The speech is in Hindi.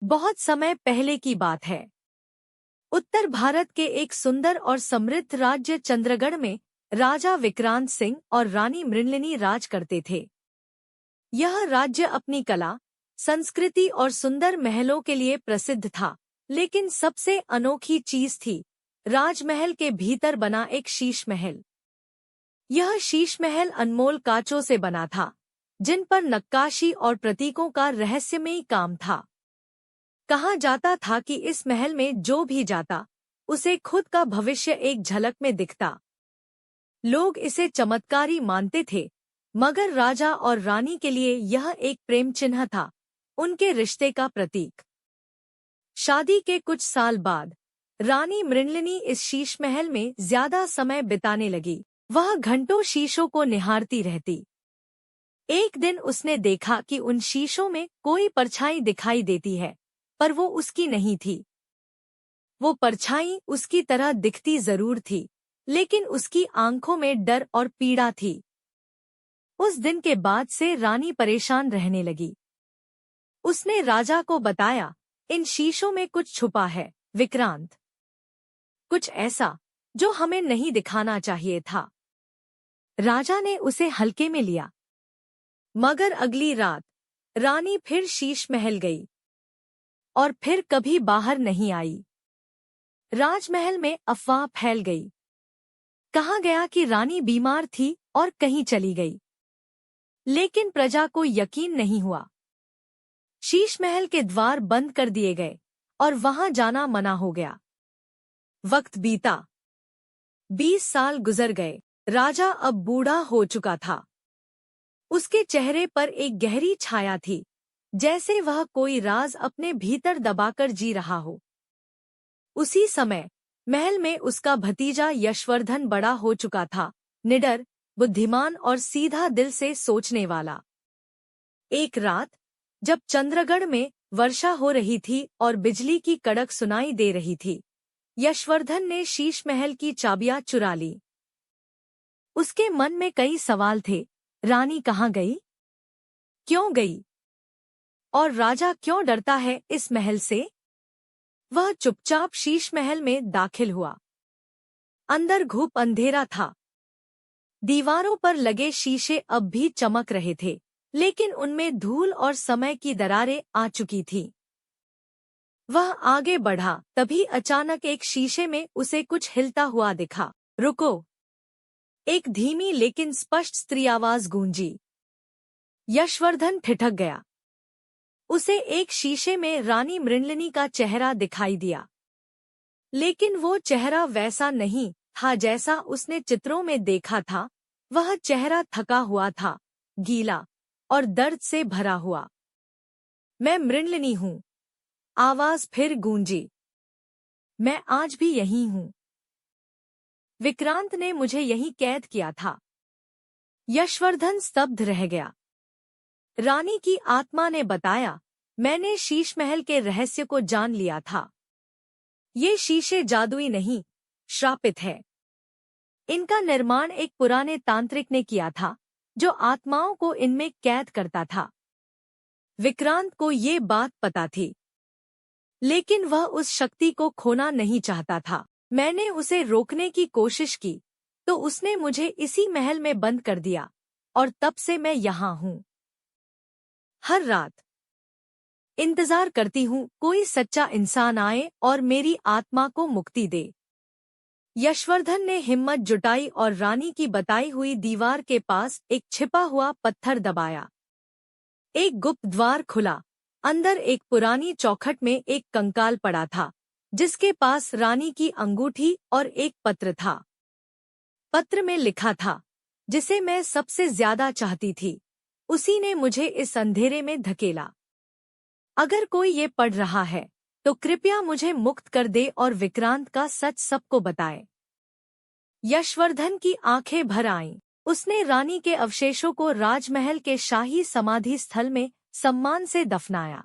बहुत समय पहले की बात है। उत्तर भारत के एक सुंदर और समृद्ध राज्य चंद्रगढ़ में राजा विक्रांत सिंह और रानी मृणलिनी राज करते थे। यह राज्य अपनी कला, संस्कृति और सुंदर महलों के लिए प्रसिद्ध था, लेकिन सबसे अनोखी चीज थी राजमहल के भीतर बना एक शीश महल। यह शीश महल अनमोल कांचों से बना था, जिन पर नक्काशी और प्रतीकों का रहस्यमयी काम था। कहा जाता था कि इस महल में जो भी जाता, उसे खुद का भविष्य एक झलक में दिखता। लोग इसे चमत्कारी मानते थे, मगर राजा और रानी के लिए यह एक प्रेम चिन्ह था, उनके रिश्ते का प्रतीक। शादी के कुछ साल बाद रानी मृणलिनी इस शीश महल में ज्यादा समय बिताने लगी। वह घंटों शीशों को निहारती रहती। एक दिन उसने देखा कि उन शीशों में कोई परछाई दिखाई देती है, पर वो उसकी नहीं थी। वो परछाई उसकी तरह दिखती जरूर थी, लेकिन उसकी आंखों में डर और पीड़ा थी। उस दिन के बाद से रानी परेशान रहने लगी। उसने राजा को बताया, इन शीशों में कुछ छुपा है विक्रांत, कुछ ऐसा जो हमें नहीं दिखाना चाहिए था। राजा ने उसे हल्के में लिया। मगर अगली रात रानी फिर शीश महल गई और फिर कभी बाहर नहीं आई। राजमहल में अफवाह फैल गई। कहा गया कि रानी बीमार थी और कहीं चली गई, लेकिन प्रजा को यकीन नहीं हुआ। शीश महल के द्वार बंद कर दिए गए और वहां जाना मना हो गया। वक्त बीता, 20 साल गुजर गए। राजा अब बूढ़ा हो चुका था। उसके चेहरे पर एक गहरी छाया थी, जैसे वह कोई राज अपने भीतर दबाकर जी रहा हो। उसी समय महल में उसका भतीजा यशवर्धन बड़ा हो चुका था, निडर, बुद्धिमान और सीधा दिल से सोचने वाला। एक रात जब चंद्रगढ़ में वर्षा हो रही थी और बिजली की कड़क सुनाई दे रही थी, यशवर्धन ने शीश महल की चाबियां चुरा ली। उसके मन में कई सवाल थे। रानी कहाँ गई? क्यों गई? और राजा क्यों डरता है इस महल से? वह चुपचाप शीश महल में दाखिल हुआ। अंदर घुप अंधेरा था। दीवारों पर लगे शीशे अब भी चमक रहे थे, लेकिन उनमें धूल और समय की दरारें आ चुकी थीं। वह आगे बढ़ा, तभी अचानक एक शीशे में उसे कुछ हिलता हुआ दिखा। रुको! एक धीमी लेकिन स्पष्ट स्त्री आवाज गूंजी। यशवर्धन ठिठक गया। उसे एक शीशे में रानी मृणलिनी का चेहरा दिखाई दिया, लेकिन वो चेहरा वैसा नहीं था जैसा उसने चित्रों में देखा था। वह चेहरा थका हुआ था, गीला और दर्द से भरा हुआ। मैं मृणलिनी हूँ, आवाज फिर गूंजी। मैं आज भी यहीं हूँ। विक्रांत ने मुझे यहीं कैद किया था। यशवर्धन स्तब्ध रह गया। रानी की आत्मा ने बताया, मैंने शीश महल के रहस्य को जान लिया था। ये शीशे जादुई नहीं, श्रापित है। इनका निर्माण एक पुराने तांत्रिक ने किया था, जो आत्माओं को इनमें कैद करता था। विक्रांत को ये बात पता थी, लेकिन वह उस शक्ति को खोना नहीं चाहता था। मैंने उसे रोकने की कोशिश की, तो उसने मुझे इसी महल में बंद कर दिया, और तब से मैं यहाँ हूँ। हर रात इंतजार करती हूँ कोई सच्चा इंसान आए और मेरी आत्मा को मुक्ति दे। यशवर्धन ने हिम्मत जुटाई और रानी की बताई हुई दीवार के पास एक छिपा हुआ पत्थर दबाया। एक गुप्त द्वार खुला। अंदर एक पुरानी चौखट में एक कंकाल पड़ा था, जिसके पास रानी की अंगूठी और एक पत्र था। पत्र में लिखा था, जिसे मैं सबसे ज्यादा चाहती थी, उसी ने मुझे इस अंधेरे में धकेला। अगर कोई ये पढ़ रहा है, तो कृपया मुझे मुक्त कर दे और विक्रांत का सच सबको बताए। यशवर्धन की आंखें भर आईं। उसने रानी के अवशेषों को राजमहल के शाही समाधि स्थल में सम्मान से दफनाया।